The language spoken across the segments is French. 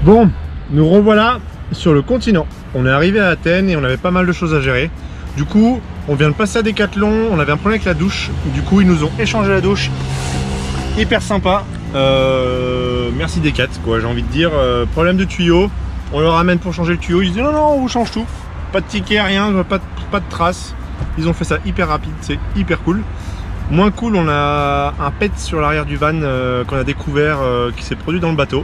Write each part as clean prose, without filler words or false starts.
Bon, nous revoilà sur le continent. On est arrivé à Athènes et on avait pas mal de choses à gérer. Du coup, on vient de passer à Decathlon, on avait un problème avec la douche. Du coup, ils nous ont échangé la douche. Hyper sympa. Merci Decat, quoi, j'ai envie de dire. Problème de tuyau, on leur ramène pour changer le tuyau. Ils disent non, non, on vous change tout. Pas de ticket, rien, pas de traces. Ils ont fait ça hyper rapide, c'est hyper cool. Moins cool, on a un pet sur l'arrière du van qu'on a découvert qui s'est produit dans le bateau.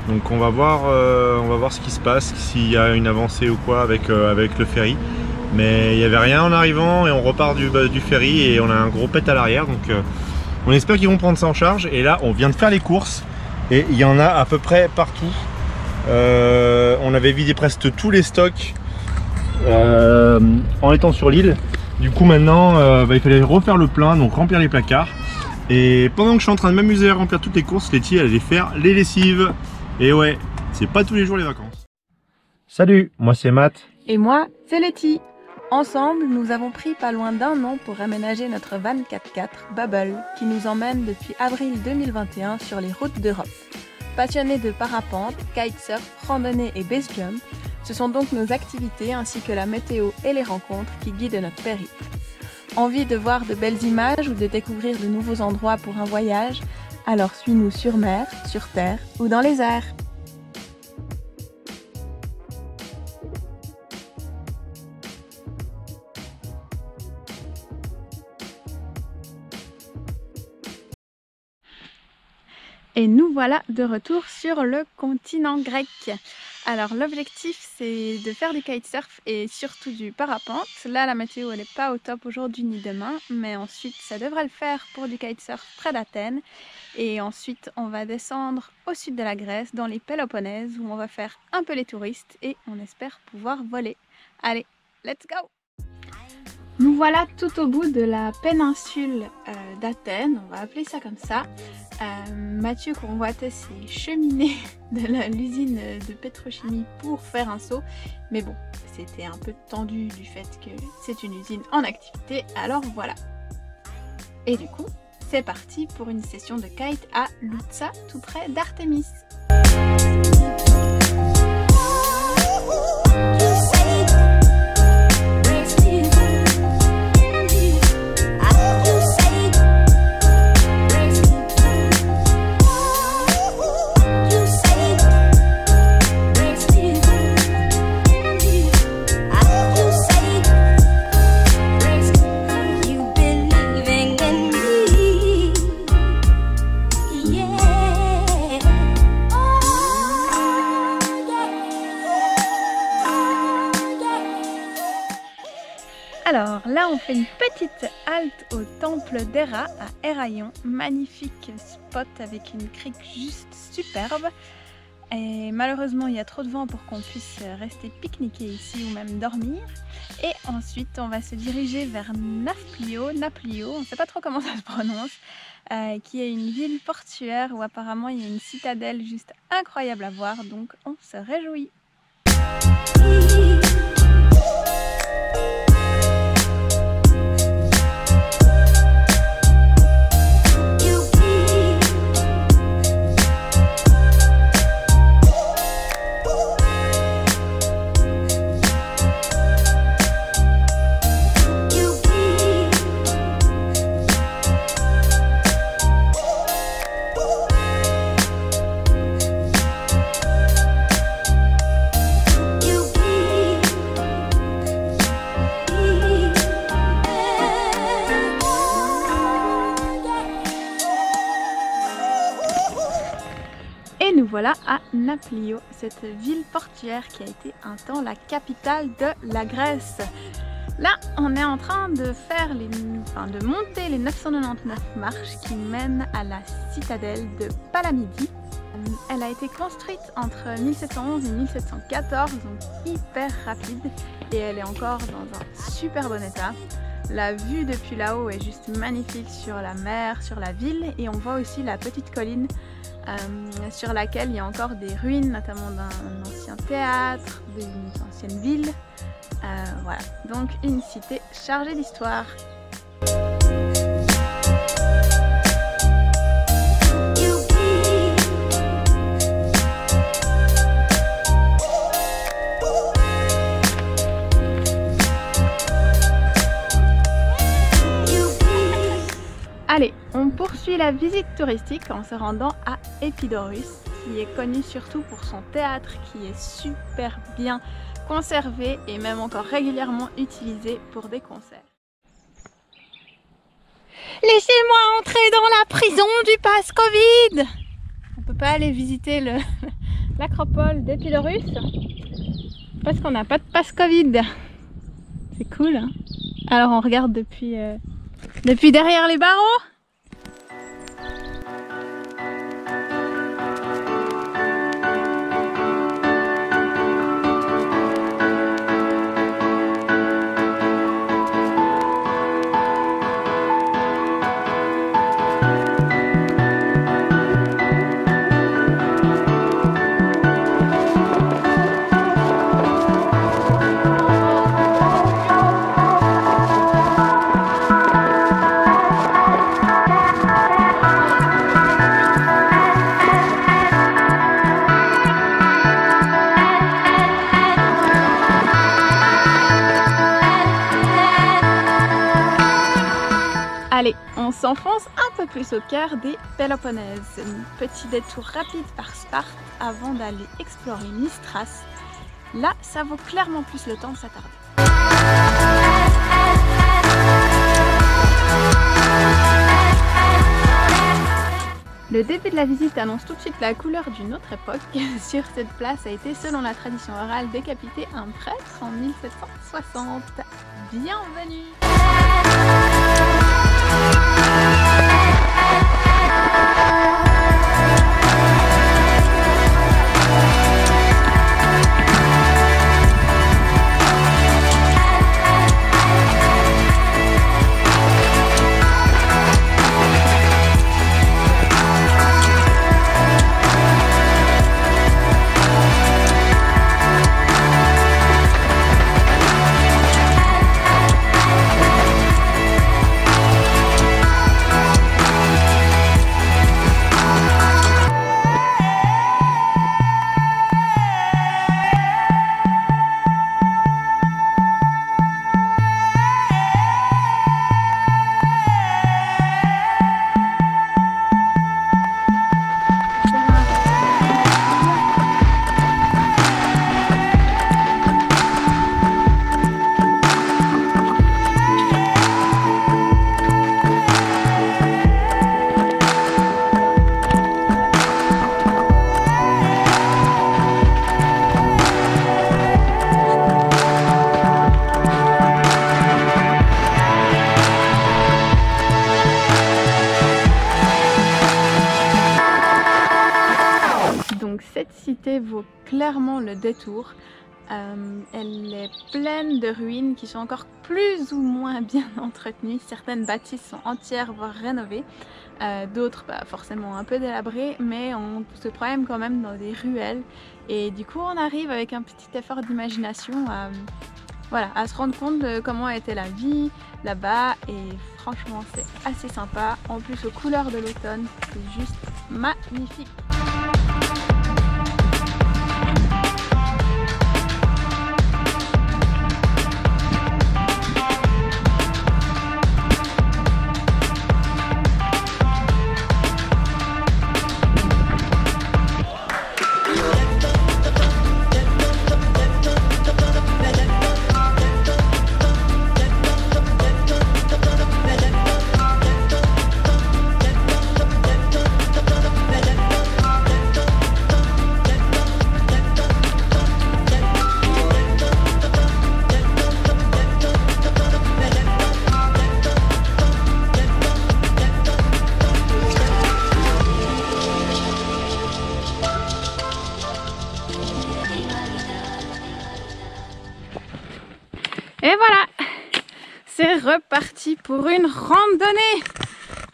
Donc on va voir ce qui se passe, s'il y a une avancée ou quoi avec le ferry. Mais il n'y avait rien en arrivant et on repart du ferry et on a un gros pet à l'arrière. Donc on espère qu'ils vont prendre ça en charge. Et là on vient de faire les courses et il y en a à peu près partout. On avait vidé presque tous les stocks en étant sur l'île. Du coup maintenant il fallait refaire le plein, donc remplir les placards. Et pendant que je suis en train de m'amuser à remplir toutes les courses, Letty elle allait faire les lessives. Et ouais, c'est pas tous les jours les vacances. Salut, moi c'est Matt. Et moi, c'est Letty. Ensemble, nous avons pris pas loin d'1 an pour aménager notre van 4x4 Bubble qui nous emmène depuis avril 2021 sur les routes d'Europe. Passionnés de parapente, kitesurf, randonnée et base jump, ce sont donc nos activités ainsi que la météo et les rencontres qui guident notre périple. Envie de voir de belles images ou de découvrir de nouveaux endroits pour un voyage? Alors suis-nous sur mer, sur terre ou dans les airs. Et nous voilà de retour sur le continent grec. Alors l'objectif c'est de faire du kitesurf et surtout du parapente. Là la météo elle n'est pas au top aujourd'hui ni demain, mais ensuite ça devrait le faire pour du kitesurf près d'Athènes. Et ensuite on va descendre au sud de la Grèce, dans les Péloponnèses, où on va faire un peu les touristes et on espère pouvoir voler. Allez, let's go! Nous voilà tout au bout de la péninsule d'Athènes, on va appeler ça comme ça. Mathieu convoitait ses cheminées de l'usine de pétrochimie pour faire un saut, mais bon, c'était un peu tendu du fait que c'est une usine en activité, alors voilà. Et du coup, c'est parti pour une session de kite à Loutsa, tout près d'Artémis. Alors là on fait une petite halte au temple d'Héra à Héraion, magnifique spot avec une crique juste superbe. Et malheureusement il y a trop de vent pour qu'on puisse rester pique-niquer ici ou même dormir. Et ensuite on va se diriger vers Nafplio, on ne sait pas trop comment ça se prononce, qui est une ville portuaire où apparemment il y a une citadelle juste incroyable à voir, donc on se réjouit. Et nous voilà à Nafplio, cette ville portuaire qui a été un temps la capitale de la Grèce. Là, on est en train de faire de monter les 999 marches qui mènent à la citadelle de Palamidi. Elle a été construite entre 1711 et 1714, donc hyper rapide, et elle est encore dans un super bon état. La vue depuis là-haut est juste magnifique sur la mer, sur la ville, et on voit aussi la petite colline sur laquelle il y a encore des ruines, notamment d'un ancien théâtre, d'une ancienne ville. Voilà, donc une cité chargée d'histoire. poursuit la visite touristique en se rendant à Epidaurus, qui est connu surtout pour son théâtre qui est super bien conservé et même encore régulièrement utilisé pour des concerts. Laissez-moi entrer dans la prison du pass Covid. On peut pas aller visiter l'acropole d'Epidaurus parce qu'on n'a pas de pass Covid. C'est cool, hein? Alors on regarde depuis derrière les barreaux. Allez, on s'enfonce un peu plus au cœur des Péloponnèse. Un petit détour rapide par Sparte avant d'aller explorer Mystras. Là, ça vaut clairement plus le temps de s'attarder. Le début de la visite annonce tout de suite la couleur d'une autre époque. Sur cette place a été, selon la tradition orale, décapité un prêtre en 1760. Bienvenue! Cette cité vaut clairement le détour. Elle est pleine de ruines qui sont encore plus ou moins bien entretenues. Certaines bâtisses sont entières, voire rénovées. D'autres forcément un peu délabrées, mais on se promène quand même dans des ruelles. Et du coup on arrive avec un petit effort d'imagination à se rendre compte de comment était la vie là-bas. Et franchement c'est assez sympa. En plus aux couleurs de l'automne, c'est juste magnifique. Et voilà, c'est reparti pour une randonnée.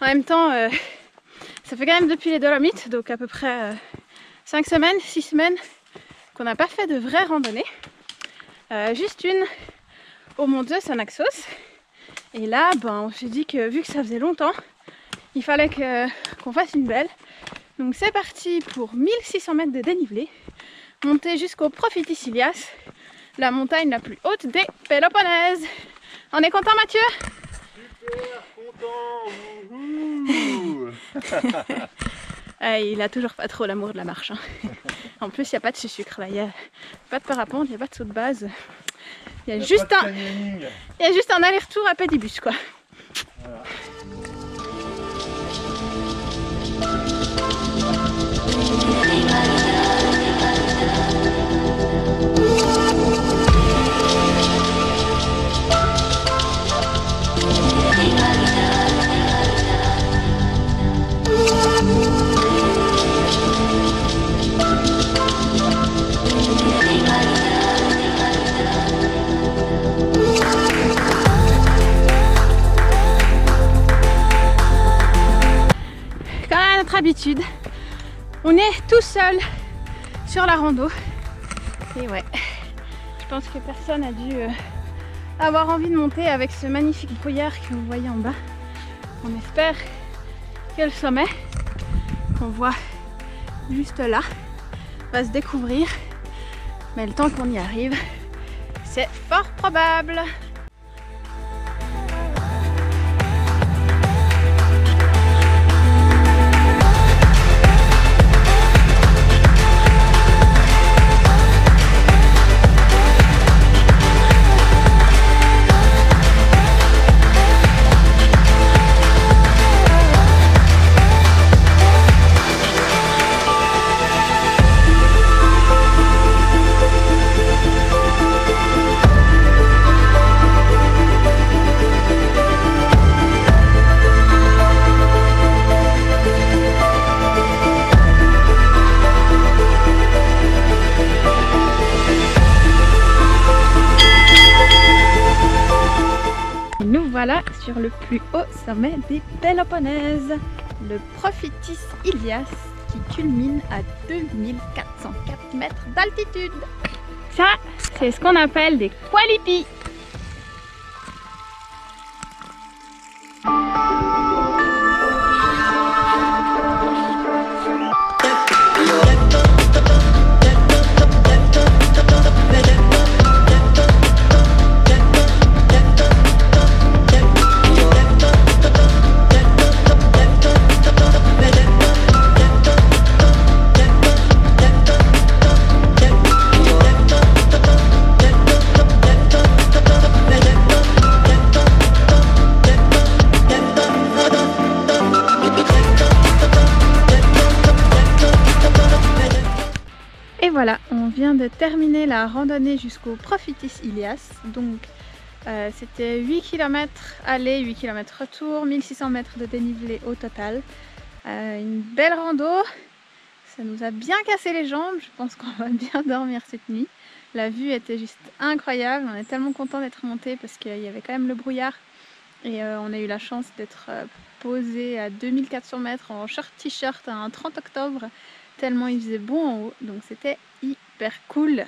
En même temps, ça fait quand même depuis les Dolomites, donc à peu près 5 semaines, 6 semaines qu'on n'a pas fait de vraie randonnée. Juste une au Mont Zeus à Naxos. Et là, on s'est dit que vu que ça faisait longtemps, il fallait qu'on fasse une belle. Donc c'est parti pour 1600 mètres de dénivelé, monter jusqu'au Prophétie-Ilias, la montagne la plus haute des Péloponnèse. On est content, Mathieu? Il a toujours pas trop l'amour de la marche. Hein. En plus, il n'y a pas de sucre là. Il n'y a pas de parapente, il n'y a pas de saut de base. Il y a juste un aller-retour à pédibus quoi. Voilà. Habitude, on est tout seul sur la rando et ouais, je pense que personne a dû avoir envie de monter avec ce magnifique brouillard que vous voyez en bas. On espère que le sommet qu'on voit juste là va se découvrir, mais le temps qu'on y arrive, c'est fort probable. Voilà sur le plus haut sommet des Péloponnèses, le Prophétis Ilias qui culmine à 2404 mètres d'altitude. Ça, c'est ce qu'on appelle des qualipis. Voilà, on vient de terminer la randonnée jusqu'au Prophétis Ilias. Donc c'était 8 km aller, 8 km retour, 1600 mètres de dénivelé au total. Une belle rando, ça nous a bien cassé les jambes, je pense qu'on va bien dormir cette nuit. La vue était juste incroyable, on est tellement content d'être monté parce qu'il y avait quand même le brouillard. Et on a eu la chance d'être posé à 2400 mètres en short t-shirt un 30 octobre. Tellement il faisait beau en haut, donc c'était hyper cool.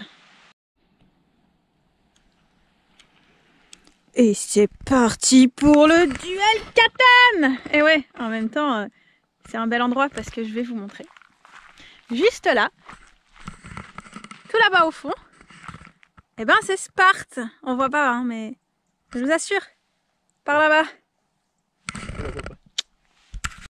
Et c'est parti pour le duel katane. Et ouais, en même temps, c'est un bel endroit parce que je vais vous montrer. Juste là, tout là-bas au fond, et ben c'est Sparte. On voit pas, hein, mais je vous assure, par là-bas.